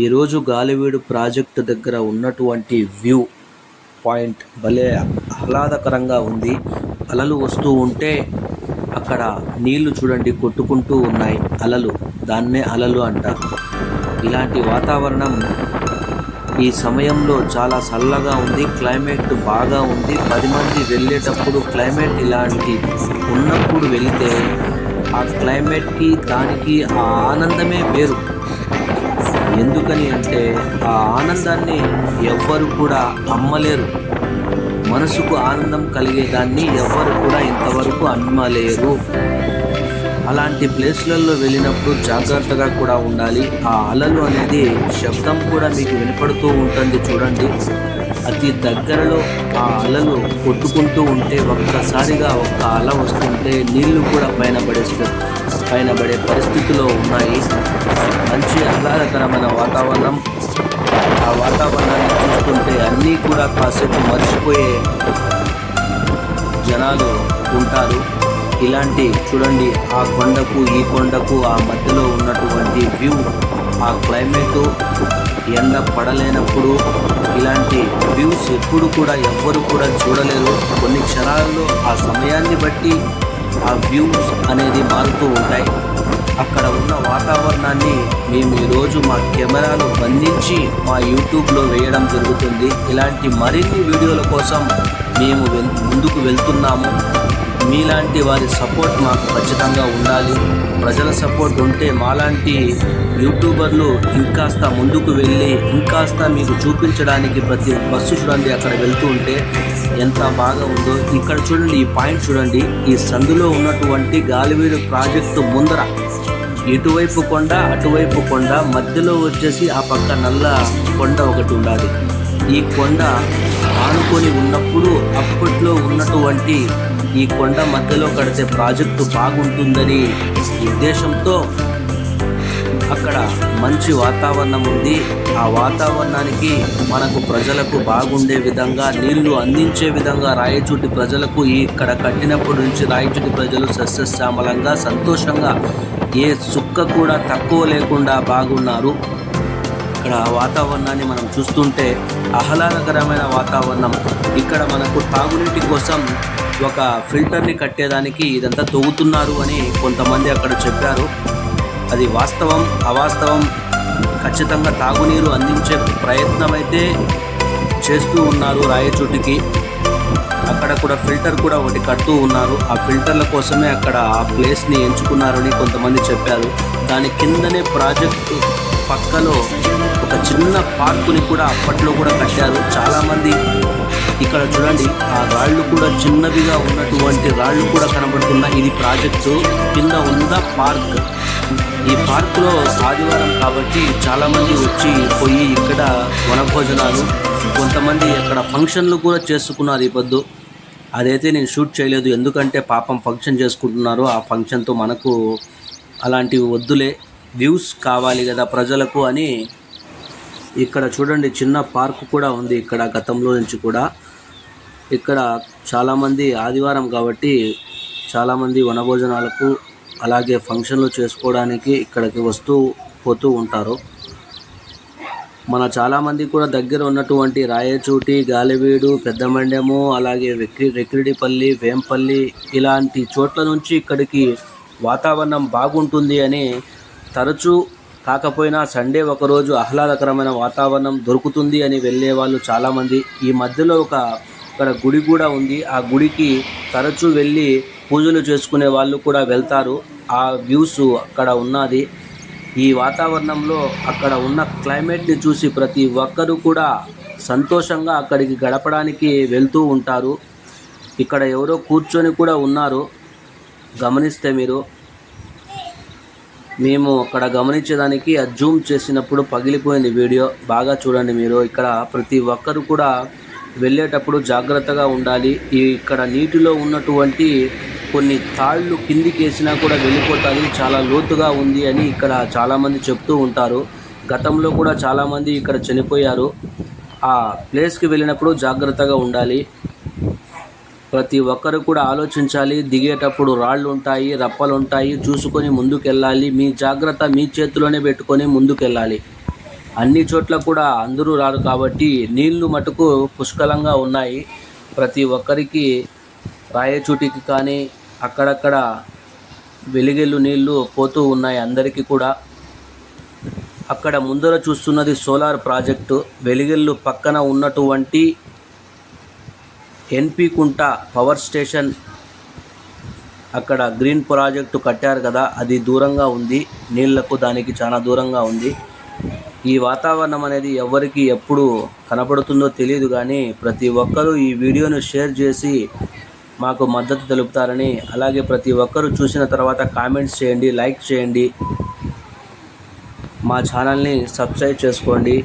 ఈరోజు గాలివీడు ప్రాజెక్టు దగ్గర ఉన్నటువంటి వ్యూ పాయింట్ భలే ఆహ్లాదకరంగా ఉంది. అలలు వస్తూ ఉంటే అక్కడ నీళ్లు చూడండి కొట్టుకుంటూ ఉన్నాయి. అలలు, దాన్నే అలలు అంటారు. ఇలాంటి వాతావరణం ఈ సమయంలో చాలా చల్లగా ఉంది. క్లైమేట్ బాగా ఉంది. 10 మంది వెళ్ళేటప్పుడు క్లైమేట్ ఇలాంటి ఉన్నప్పుడు వెళితే ఆ క్లైమేట్కి దానికి ఆ ఆనందమే వేరు. ఎందుకని అంటే ఆ ఆనందాన్ని ఎవ్వరు కూడా అమ్మలేరు. మనసుకు ఆనందం కలిగేదాన్ని ఎవ్వరు కూడా ఇంతవరకు అమ్మలేరు. అలాంటి ప్లేస్లలో వెళ్ళినప్పుడు జాగ్రత్తగా కూడా ఉండాలి. ఆ అలలు అనేది శబ్దం కూడా మీకు వినపడుతూ ఉంటుంది చూడండి. అతి దగ్గరలో ఆ అలలు కొట్టుకుంటూ ఉంటే ఒక్కసారిగా ఒక్క అల వస్తుంటే నీళ్లు కూడా పైన పడే పరిస్థితిలో ఉన్నాయి. మంచి ఆహ్లాదకరమైన వాతావరణం. ఆ వాతావరణాన్ని చూస్తుంటే అన్నీ కూడా కాసేపు మర్చిపోయే జనాలు ఉంటారు. ఇలాంటి చూడండి, ఆ కొండకు ఈ కొండకు ఆ మధ్యలో ఉన్నటువంటి వ్యూ, ఆ క్లైమేటు, ఎండ పడలేనప్పుడు ఇలాంటి వ్యూస్ ఎప్పుడు కూడా ఎవ్వరు కూడా చూడలేరు. కొన్ని క్షణాలలో ఆ సమయాన్ని బట్టి ఆ వ్యూస్ అనేది మారుతూ ఉంటాయి. అక్కడ ఉన్న వాతావరణాన్ని మేము ఈరోజు మా కెమెరాలో బంధించి మా యూట్యూబ్లో వేయడం జరుగుతుంది. ఇలాంటి మరిన్ని వీడియోల కోసం మేము ముందుకు వెళ్తున్నాము. మీలాంటి వారి సపోర్ట్ మాకు ఖచ్చితంగా ఉండాలి. ప్రజల సపోర్ట్ ఉంటే మాలాంటి యూట్యూబర్లు ఇంకాస్త ముందుకు వెళ్ళి ఇంకాస్త మీకు చూపించడానికి ప్రతి బస్సు చూడండి అక్కడ వెళ్తూ ఉంటే ఎంత బాగా ఉందో. ఇక్కడ చూడండి, ఈ పాయింట్ చూడండి. ఈ సందులో ఉన్నటువంటి గాలివీడు ప్రాజెక్టు ముందర ఇటువైపు కొండ అటువైపు కొండ, మధ్యలో వచ్చేసి ఆ పక్క నల్ల కొండ ఒకటి ఉండాలి. ఈ కొండ ఆనుకొని ఉన్నప్పుడు అప్పట్లో ఉన్నటువంటి ఈ కొండ మధ్యలో కడితే ప్రాజెక్టు బాగుంటుందని ఉద్దేశంతో అక్కడ మంచి వాతావరణం ఉంది. ఆ వాతావరణానికి మనకు ప్రజలకు బాగుండే విధంగా, నీళ్లు అందించే విధంగా రాయచోటి ప్రజలకు ఇక్కడ కట్టినప్పటి నుంచి రాయచోటి ప్రజలు సస్యశ్యామలంగా సంతోషంగా ఏ సుక్క కూడా తక్కువ లేకుండా బాగున్నారు. ఇక్కడ వాతావరణాన్ని మనం చూస్తుంటే ఆహ్లాదకరమైన వాతావరణం. ఇక్కడ మనకు తాగునీటి కోసం ఒక ఫిల్టర్ని కట్టేదానికి ఇదంతా తవ్వుతున్నారు అని కొంతమంది అక్కడ చెప్పారు. అది వాస్తవం అవాస్తవం ఖచ్చితంగా తాగునీరు అందించే ప్రయత్నం అయితే చేస్తూ ఉన్నారు రాయచోటికి. అక్కడ కూడా ఫిల్టర్ కూడా ఒకటి కడుతూ ఉన్నారు. ఆ ఫిల్టర్ల కోసమే అక్కడ ఆ ప్లేస్ని ఎంచుకున్నారని కొంతమంది చెప్పారు. దాని కిందనే ప్రాజెక్టు పక్కలో ఒక చిన్న పార్కుని కూడా అప్పట్లో కూడా కట్టారు. చాలామంది ఇక్కడ చూడండి, ఆ రాళ్ళు కూడా చిన్నవిగా ఉన్నటువంటి రాళ్ళు కూడా కనబడుతున్నాయి. ఇది ప్రాజెక్టు కింద ఉన్న పార్క్. ఈ పార్కులో ఆదివారం కాబట్టి చాలామంది వచ్చి పోయి ఇక్కడ వనభోజనాలు, కొంతమంది అక్కడ ఫంక్షన్లు కూడా చేసుకున్నారు ఈ పొద్దు. అదైతే నేను షూట్ చేయలేదు, ఎందుకంటే పాపం ఫంక్షన్ చేసుకుంటున్నారు. ఆ ఫంక్షన్తో మనకు అలాంటివి వద్దులే, వ్యూస్ కావాలి కదా ప్రజలకు అని. ఇక్కడ చూడండి, చిన్న పార్కు కూడా ఉంది ఇక్కడ గతంలో నుంచి కూడా. ఇక్కడ చాలామంది ఆదివారం కాబట్టి చాలామంది వనభోజనాలకు అలాగే ఫంక్షన్లు చేసుకోవడానికి ఇక్కడికి వస్తూ పోతూ ఉంటారు. మన చాలామంది కూడా దగ్గర ఉన్నటువంటి రాయచోటి, గాలివీడు, పెద్దమండ్యము, అలాగే రెక్కిడిపల్లి, వేంపల్లి ఇలాంటి చోట్ల నుంచి ఇక్కడికి వాతావరణం బాగుంటుంది అని తరచూ కాకపోయినా సండే ఒకరోజు ఆహ్లాదకరమైన వాతావరణం దొరుకుతుంది అని వెళ్ళే వాళ్ళు చాలామంది. ఈ మధ్యలో ఇక్కడ గుడి కూడా ఉంది. ఆ గుడికి తరచూ వెళ్ళి పూజలు చేసుకునే వాళ్ళు కూడా వెళ్తారు. ఆ వ్యూస్ అక్కడ ఉన్నది. ఈ వాతావరణంలో అక్కడ ఉన్న క్లైమేట్ని చూసి ప్రతి ఒక్కరూ కూడా సంతోషంగా అక్కడికి గడపడానికి వెళ్తూ ఉంటారు. ఇక్కడ ఎవరో కూర్చొని కూడా ఉన్నారు, గమనిస్తే మీరు. మేము అక్కడ గమనించేదానికి జూమ్ చేసినప్పుడు పగిలిపోయింది వీడియో. బాగా చూడండి మీరు. ఇక్కడ ప్రతి ఒక్కరు కూడా వెళ్ళేటప్పుడు జాగ్రత్తగా ఉండాలి. ఇక్కడ నీటిలో ఉన్నటువంటి కొన్ని తాళ్ళు కిందికి వేసినా కూడా వెళ్ళిపోతాయి, చాలా లోతుగా ఉంది అని ఇక్కడ చాలామంది చెప్తూ ఉంటారు. గతంలో కూడా చాలామంది ఇక్కడ చనిపోయారు. ఆ ప్లేస్కి వెళ్ళినప్పుడు జాగ్రత్తగా ఉండాలి. ప్రతి ఒక్కరు కూడా ఆలోచించాలి. దిగేటప్పుడు రాళ్ళు ఉంటాయి, రప్పలు ఉంటాయి, చూసుకొని ముందుకెళ్ళాలి. మీ జాగ్రత్త మీ చేతిలోనే పెట్టుకొని ముందుకెళ్ళాలి. అన్ని చోట్ల కూడా అందరూ రారు కాబట్టి నీళ్లు మటుకు పుష్కలంగా ఉన్నాయి. ప్రతి ఒక్కరికి రాయచూటికి కానీ అక్కడక్కడ వెలిగెల్లు నీళ్లు పోతూ ఉన్నాయి అందరికీ కూడా. అక్కడ ముందర చూస్తున్నది సోలార్ ప్రాజెక్టు. వెలిగెల్లు పక్కన ఉన్నటువంటి ఎన్పి కుంట పవర్ స్టేషన్, అక్కడ గ్రీన్ ప్రాజెక్టు కట్టారు కదా, అది దూరంగా ఉంది. నీళ్లకు దానికి చాలా దూరంగా ఉంది. ఈ వాతావరణం అనేది ఎవరికి ఎప్పుడు కనపడుతుందో తెలియదు, కానీ ప్రతి ఒక్కరూ ఈ వీడియోను షేర్ చేసి మాకు మద్దతు తెలుపుతారని, అలాగే ప్రతి ఒక్కరూ చూసిన తర్వాత కామెంట్స్ చేయండి, లైక్ చేయండి, మా ఛానల్ని సబ్స్క్రైబ్ చేసుకోండి.